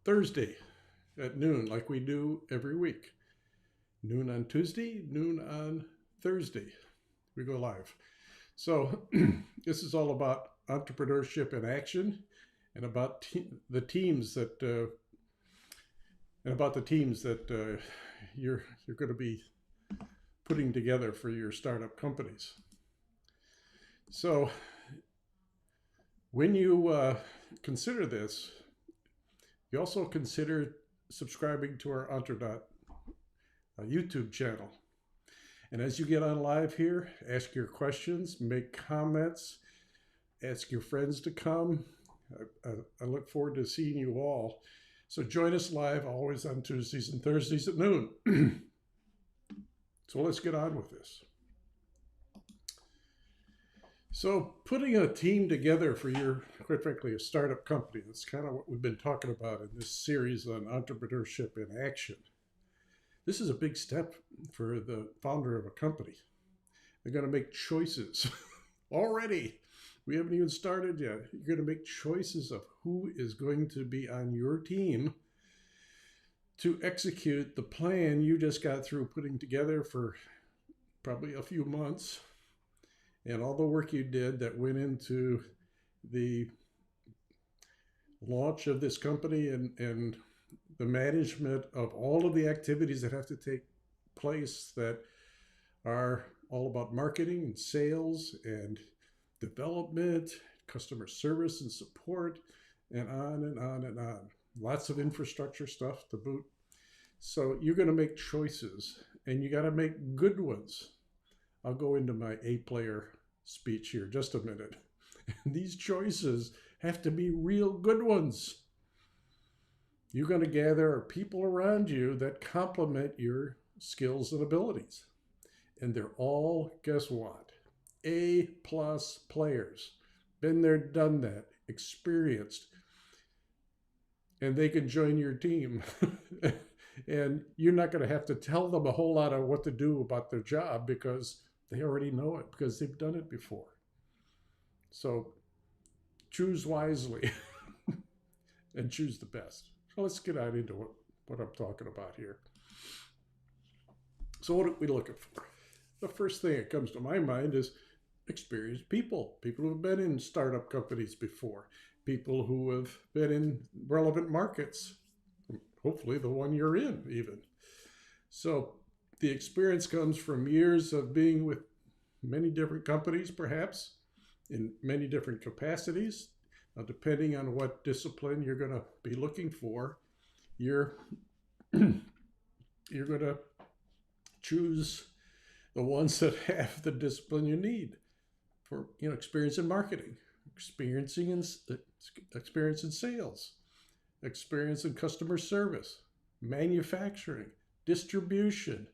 Thursday at noon, like we do every week. Noon on Tuesday, noon on Thursday. We go live. So this is all about entrepreneurship in action, and about the teams that you're going to be putting together for your startup companies. So when you consider this, you also consider subscribing to our Entrepreneur YouTube channel. And as you get on live here, ask your questions, make comments, ask your friends to come. I look forward to seeing you all. So join us live, always on Tuesdays and Thursdays at noon. So let's get on with this. So putting a team together for your, quite frankly, a startup company, that's kind of what we've been talking about in this series on entrepreneurship in action. This is a big step for the founder of a company. They're going to make choices already. We haven't even started yet. You're going to make choices of who is going to be on your team to execute the plan you just got through putting together for probably a few months, and all the work you did that went into the launch of this company and the management of all of the activities that have to take place that are all about marketing and sales and development, customer service and support, and on and on and on. Lots of infrastructure stuff to boot. So you're going to make choices, and you got to make good ones. I'll go into my A-player speech here just a minute. And these choices have to be real good ones. You're going to gather people around you that complement your skills and abilities. And they're all, guess what? A-plus players. Been there, done that, experienced. And they can join your team. And you're not going to have to tell them a whole lot of what to do about their job, because they already know it, because they've done it before. So choose wisely and choose the best. So let's get out into what I'm talking about here. So what are we looking for? The first thing that comes to my mind is experienced people. People who have been in startup companies before. People who have been in relevant markets. Hopefully the one you're in even. So the experience comes from years of being with many different companies, perhaps, in many different capacities. Now, depending on what discipline you're going to be looking for, you're going to choose the ones that have the discipline you need for, experience in marketing, experience in sales, experience in customer service, manufacturing, distribution,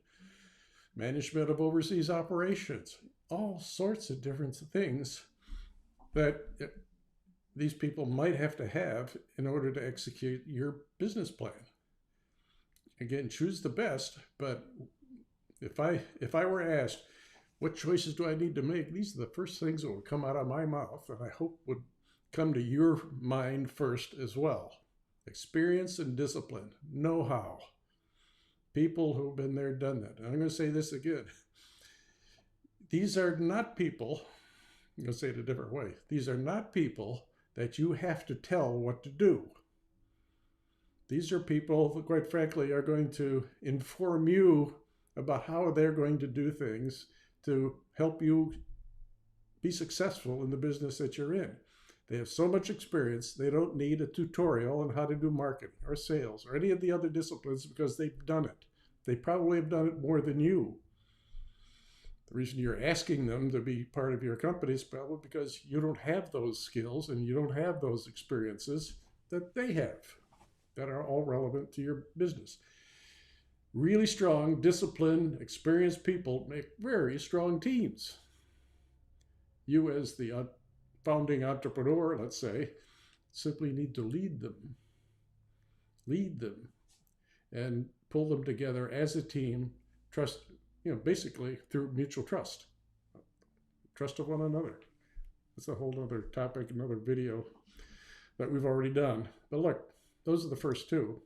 management of overseas operations, all sorts of different things that these people might have to have in order to execute your business plan. Again, choose the best, but if I were asked, what choices do I need to make? These are the first things that would come out of my mouth, and I hope would come to your mind first as well. Experience and discipline, know-how, people who've been there, done that. And I'm going to say this again. These are not people, I'm going to say it a different way. These are not people that you have to tell what to do. These are people that, quite frankly, are going to inform you about how they're going to do things to help you be successful in the business that you're in. They have so much experience, they don't need a tutorial on how to do marketing or sales or any of the other disciplines, because they've done it. They probably have done it more than you. The reason you're asking them to be part of your company is probably because you don't have those skills and you don't have those experiences that they have that are all relevant to your business. Really strong, disciplined, experienced people make very strong teams. You, as the founding entrepreneur, let's say, simply need to lead them and pull them together as a team, trust, basically through mutual trust of one another. That's a whole other topic, another video that we've already done. But look, those are the first two.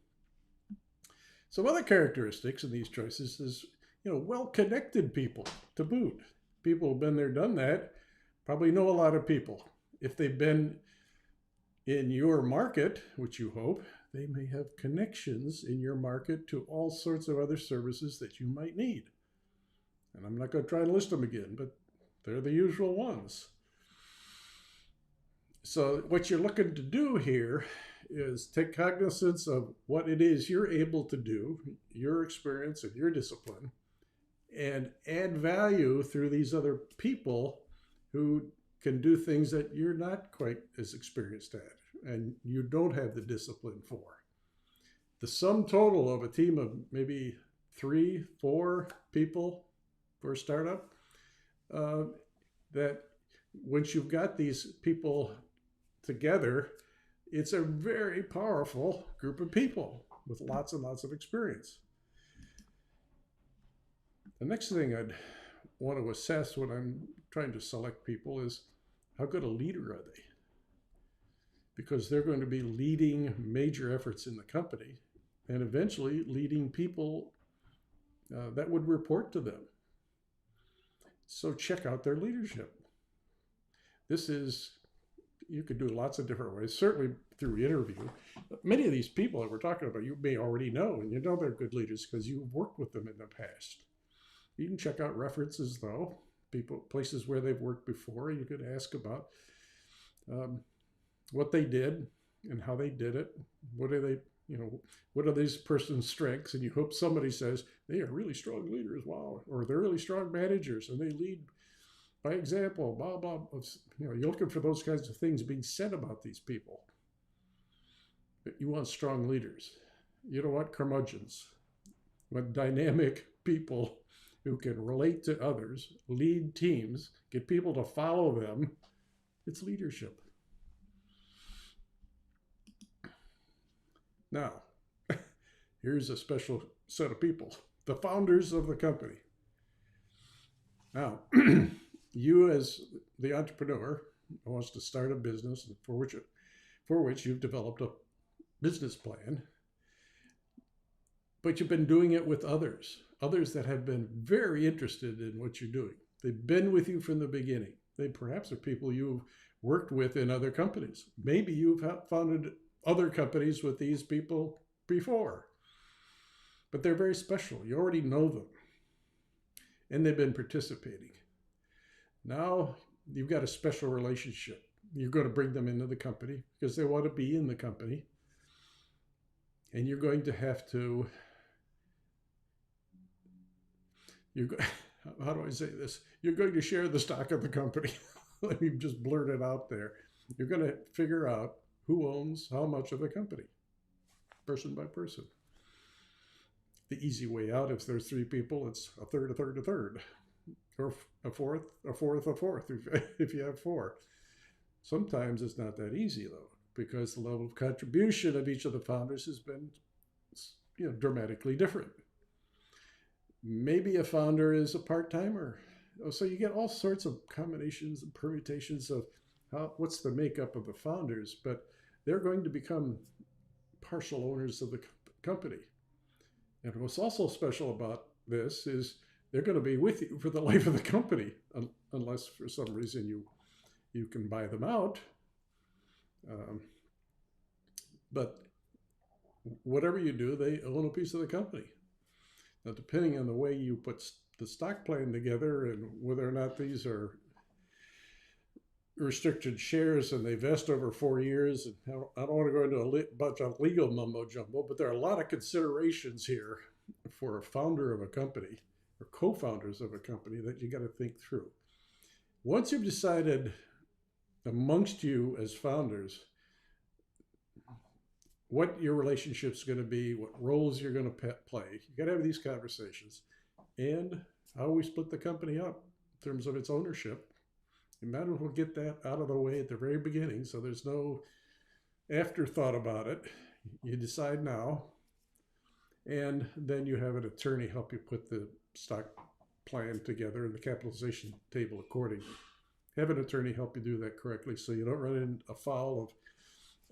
Some other characteristics in these choices is, well-connected people to boot. People who've been there, done that, probably know a lot of people. If they've been in your market, which you hope, they may have connections in your market to all sorts of other services that you might need. And I'm not going to try and list them again, but they're the usual ones. So what you're looking to do here is take cognizance of what it is you're able to do, your experience and your discipline, and add value through these other people who can do things that you're not quite as experienced at and you don't have the discipline for. The sum total of a team of maybe 3, 4 people for a startup, that once you've got these people together, it's a very powerful group of people with lots and lots of experience. The next thing I'd want to assess when I'm trying to select people is how good a leader are they? Because they're going to be leading major efforts in the company and eventually leading people that would report to them. So check out their leadership. You could do lots of different ways, certainly through interview. Many of these people that we're talking about, you may already know, and you know they're good leaders because you've worked with them in the past. You can check out references, though, places where they've worked before. You could ask about what they did and how they did it. What are these person's strengths? And you hope somebody says, they are really strong leaders, wow, or they're really strong managers and they lead by example, blah, blah. You're looking for those kinds of things being said about these people. But you want strong leaders. You don't want curmudgeons. You want dynamic people who can relate to others, lead teams, get people to follow them. It's leadership. Now, here's a special set of people, the founders of the company. Now, you as the entrepreneur who wants to start a business for which you've developed a business plan, but you've been doing it with others that have been very interested in what you're doing. They've been with you from the beginning. They perhaps are people you've worked with in other companies. Maybe you've founded other companies with these people before, but they're very special. You already know them, and they've been participating. Now you've got a special relationship. You're going to bring them into the company because they want to be in the company. And you're going to have to, how do I say this? You're going to share the stock of the company. Let me just blurt it out there. You're going to figure out who owns how much of the company, person by person. The easy way out, if there's 3 people, it's a third, a third, a third. Or a fourth, a fourth, a fourth, if you have 4. Sometimes it's not that easy, though, because the level of contribution of each of the founders has been dramatically different. Maybe a founder is a part-timer. So you get all sorts of combinations and permutations of what's the makeup of the founders, but they're going to become partial owners of the company. And what's also special about this is they're going to be with you for the life of the company, unless for some reason you can buy them out. But whatever you do, they own a piece of the company. Now, depending on the way you put the stock plan together and whether or not these are restricted shares and they vest over 4 years, and I don't want to go into a bunch of legal mumbo jumbo, but there are a lot of considerations here for a founder of a company or co-founders of a company that you got to think through. Once you've decided amongst you as founders what your relationship's going to be, what roles you're going to play, you got to have these conversations, and how we split the company up in terms of its ownership. You might as well get that out of the way at the very beginning so there's no afterthought about it. You decide now, and then you have an attorney help you put the stock plan together and the capitalization table accordingly. Have an attorney help you do that correctly so you don't run in afoul of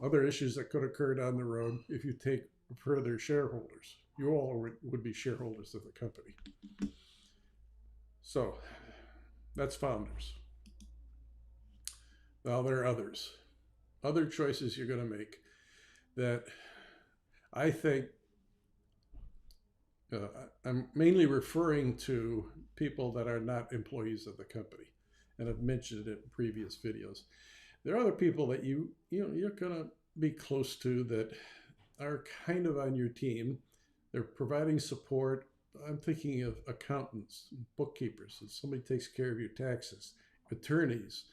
other issues that could occur down the road if you take further shareholders. You all would be shareholders of the company. So that's founders. Now there are others. Other choices you're going to make that I think I'm mainly referring to people that are not employees of the company, and I've mentioned it in previous videos. There are other people that you're going to be close to that are kind of on your team. They're providing support. I'm thinking of accountants, bookkeepers, and somebody takes care of your taxes, attorneys,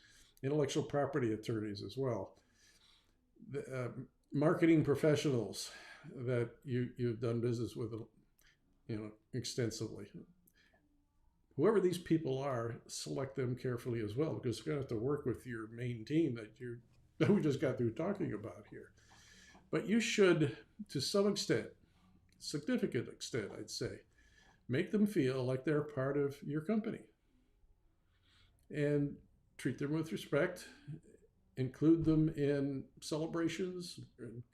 intellectual property attorneys as well, marketing professionals that you've done business with, extensively. Whoever these people are, select them carefully as well, because they're going to have to work with your main team that we just got through talking about here. But you should, to some extent, significant extent, I'd say, make them feel like they're part of your company and treat them with respect, include them in celebrations,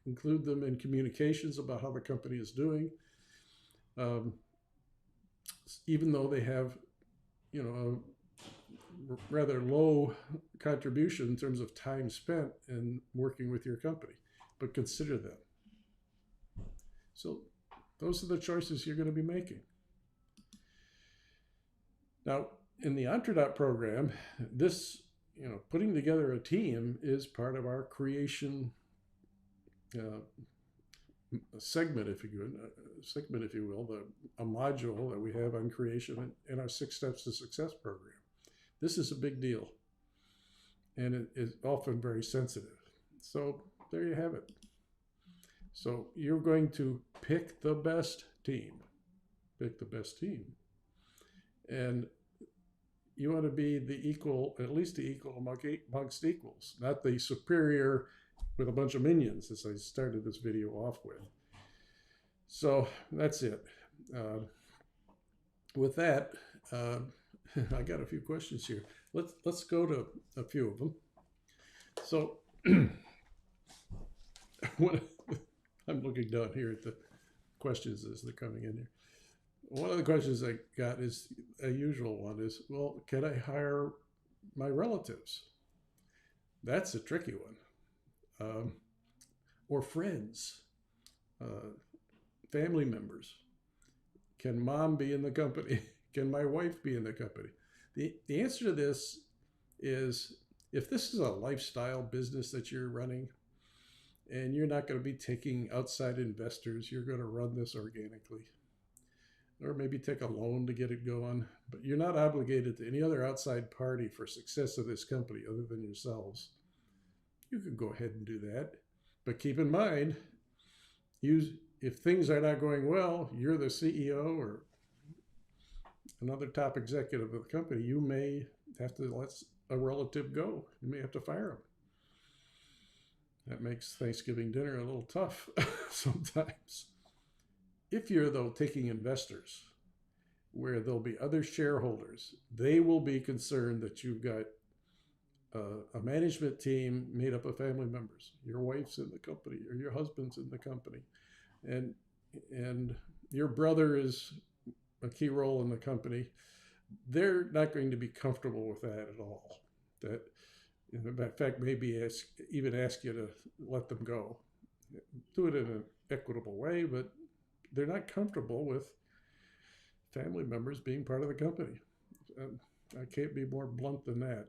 include them in communications about how the company is doing. Even though they have, a rather low contribution in terms of time spent in working with your company, but consider them. So those are the choices you're going to be making. Now, in the Entredot program, this, putting together a team is part of our creation segment, if you will, a module that we have on creation in our 6 Steps to Success program. This is a big deal, and it is often very sensitive. So there you have it. So you're going to pick the best team. Pick the best team. And you want to be the equal, at least the equal amongst equals, not the superior with a bunch of minions, as I started this video off with. So that's it. With that, I got a few questions here. Let's go to a few of them. So I'm looking down here at the questions as they're coming in here. One of the questions I got is a usual one is, well, can I hire my relatives? That's a tricky one. Or friends, family members. Can mom be in the company? Can my wife be in the company? The answer to this is, if this is a lifestyle business that you're running and you're not going to be taking outside investors, you're going to run this organically. Or maybe take a loan to get it going, but you're not obligated to any other outside party for success of this company other than yourselves. You can go ahead and do that, but keep in mind, if things are not going well, you're the CEO or another top executive of the company, you may have to let a relative go. You may have to fire them. That makes Thanksgiving dinner a little tough sometimes. If you're, though, taking investors where there'll be other shareholders, they will be concerned that you've got a management team made up of family members. Your wife's in the company or your husband's in the company. And your brother is a key role in the company. They're not going to be comfortable with that at all. That, in fact, maybe even ask you to let them go. Do it in an equitable way, but they're not comfortable with family members being part of the company. I can't be more blunt than that.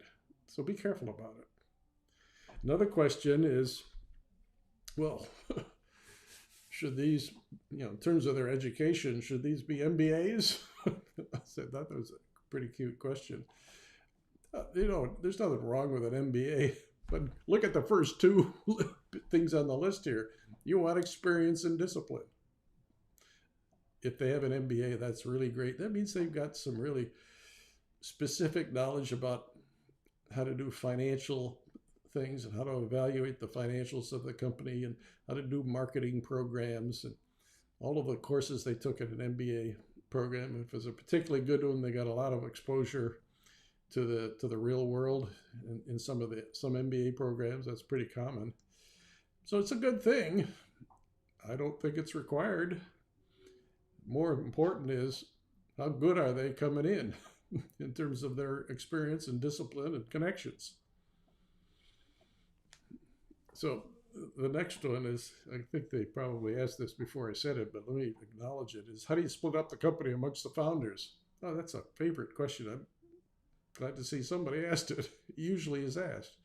So be careful about it. Another question is, well, should these, in terms of their education, should these be MBAs? I said that was a pretty cute question. There's nothing wrong with an MBA, but look at the first 2 things on the list here. You want experience and discipline. If they have an MBA, that's really great. That means they've got some really specific knowledge about how to do financial things and how to evaluate the financials of the company and how to do marketing programs and all of the courses they took in an MBA program. If it's a particularly good one, they got a lot of exposure to the real world in some MBA programs. That's pretty common. So it's a good thing. I don't think it's required. More important is how good are they coming in terms of their experience and discipline and connections. So the next one is, I think they probably asked this before I said it, but let me acknowledge it, is how do you split up the company amongst the founders? Oh, that's a favorite question. I'm glad to see somebody asked it. It usually is asked.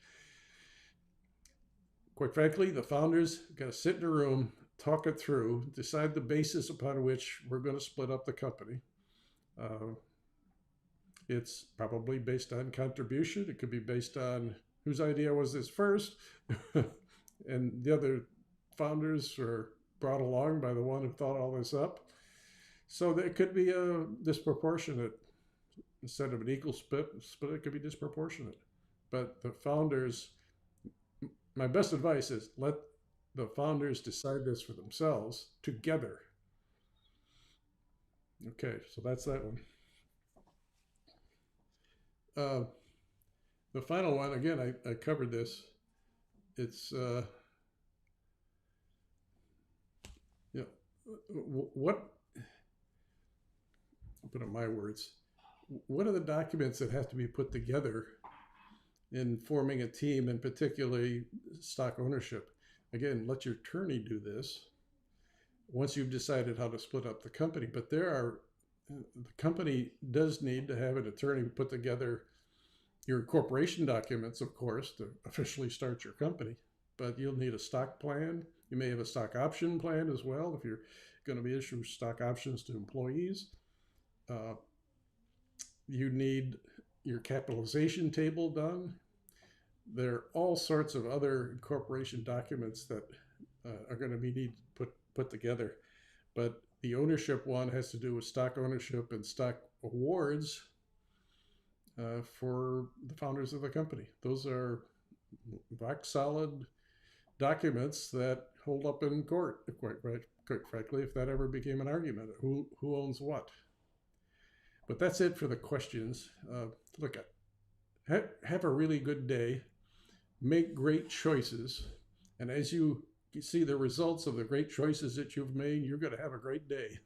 Quite frankly, the founders got to sit in a room, talk it through, decide the basis upon which we're going to split up the company. It's probably based on contribution. It could be based on whose idea was this first, and the other founders are brought along by the one who thought all this up. So there could be a disproportionate, instead of an equal split, it could be disproportionate. But the founders, my best advice is let the founders decide this for themselves together. Okay, so that's that one. The final one, again, I covered this. It's, what, I'll put in my words, what are the documents that have to be put together in forming a team, and particularly stock ownership? Again, let your attorney do this once you've decided how to split up the company. But the company does need to have an attorney put together your corporation documents, of course, to officially start your company. But you'll need a stock plan. You may have a stock option plan as well if you're going to be issuing stock options to employees. You need your capitalization table done. There are all sorts of other corporation documents that are going to be needed to put together. But the ownership one has to do with stock ownership and stock awards for the founders of the company. Those are rock solid documents that hold up in court, quite frankly, if that ever became an argument. Who owns what? But that's it for the questions. Look, have a really good day. Make great choices. And as you see the results of the great choices that you've made, you're going to have a great day.